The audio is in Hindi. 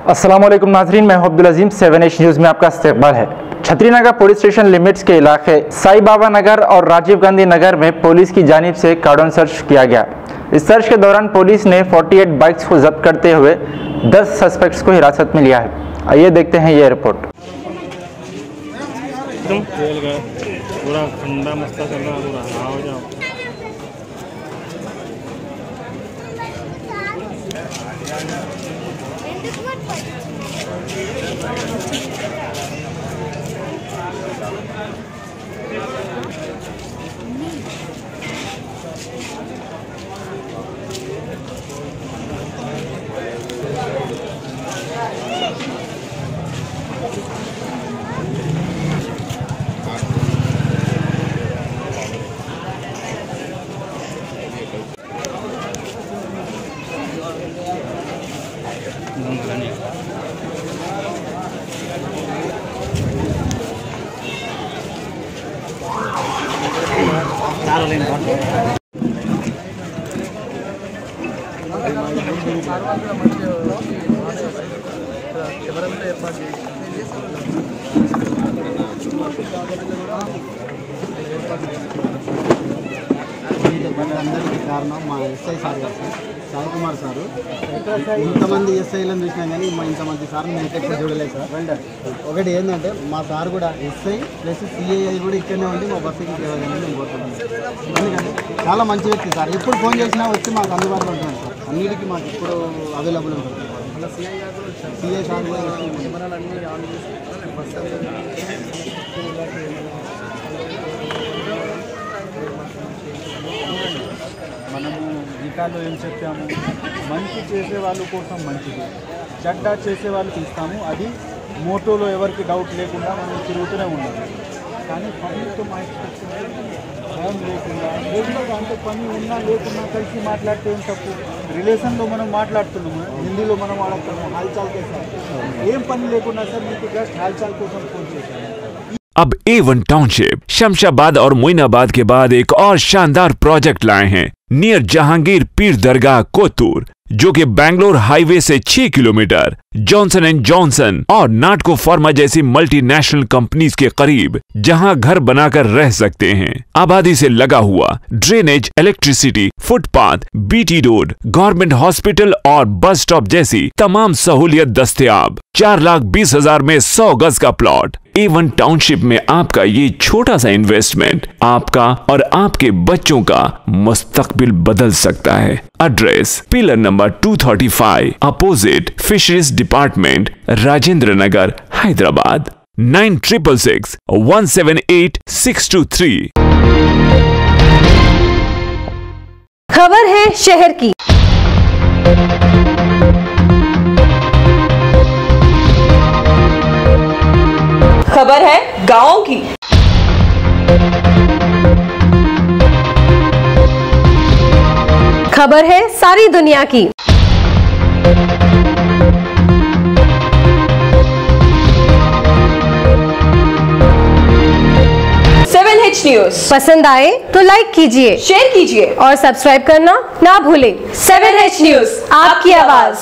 अस्सलाम वालेकुम नाज़रीन, मैं अब्दुल अजीम 7H न्यूज़ में आपका इस्तकबाल है। छतरीनगर पुलिस स्टेशन लिमिट्स के इलाके साई बाबा नगर और राजीव गांधी नगर में पुलिस की जानिब से कार्डन सर्च किया गया। इस सर्च के दौरान पुलिस ने 48 बाइक्स को जब्त करते हुए 10 सस्पेक्ट्स को हिरासत में लिया है। आइए देखते हैं ये रिपोर्ट। पूरा ठंडा मस्त चल रहा है, पूरा हो जाओ। అందరికీ కారణం మా ఎస్ఐ సార్ గారు, సాయి కుమార్ సారు. ఇంతమంది ఎస్ఐలను చూసినా కానీ ఇంతమంది సార్లు మేము ఎక్కడ చూడలేదు సార్. ఒకటి ఏంటంటే మా సార్ కూడా ఎస్ఐ ప్లస్ సిఐఐ కూడా ఇక్కడనే ఉండి మా బస్సుకి సేవగానే మేము కోరుతున్నాం. ఎందుకంటే చాలా మంచి వ్యక్తి సార్. ఎప్పుడు ఫోన్ చేసినా వచ్చి మాకు అందుబాటులో ఉంటున్నాం సార్. అన్నిటికీ మాకు ఇప్పుడు అవైలబుల్ ఉంటుంది. సిఐ సార్ కూడా మనము గీతాలో ఏం చెప్పాము, మంచి చేసే వాళ్ళ కోసం మంచిది, చెడ్డ చేసే వాళ్ళకి ఇస్తాము. అది మోటోలో ఎవరికి డౌట్ లేకుండా మనం తిరుగుతూనే ఉండాలి. కానీ పబ్లిక్తో భయం లేకుండా రెగ్యులర్గా అంటే పని ఉన్నా లేకున్నా కలిసి మాట్లాడితే ఏం తప్పు. రిలేషన్లో మనం మాట్లాడుతున్నాము, హిందీలో మనం వాడుతున్నాము హాల్చాల్ కేసాం. ఏం పని లేకున్నా సార్ మీకు జస్ట్ హాల్చాల్ కోసం ఫోన్ చేశాను. अब A1 टाउनशिप शमशाबाद और मोइनाबाद के बाद एक और शानदार प्रोजेक्ट लाए हैं नियर जहांगीर पीर दरगाह कोतूर, जो कि बैंगलोर हाईवे से 6 किलोमीटर जॉनसन एंड जॉनसन और नाटको फार्मा जैसी मल्टीनेशनल कंपनीज के करीब, जहां घर बनाकर रह सकते हैं। आबादी से लगा हुआ drainage, electricity, footpath, BT road, government hospital और बस स्टॉप जैसी तमाम सहूलियत दस्तयाब। 4,20,000 में 100 गज का प्लॉट। A1 टाउनशिप में आपका ये छोटा सा इन्वेस्टमेंट आपका और आपके बच्चों का मुस्तकबिल बदल सकता है। Address pillar number 235 opposite fisheries department, Rajendra Nagar, Hyderabad. 9666 178 623। खबर है शहर की। खबर है गांवों की। खबर है सारी दुनिया की। 7H न्यूज़ पसंद आए तो लाइक कीजिए, शेयर कीजिए और सब्सक्राइब करना ना भूलें। 7H न्यूज़, आपकी आवाज।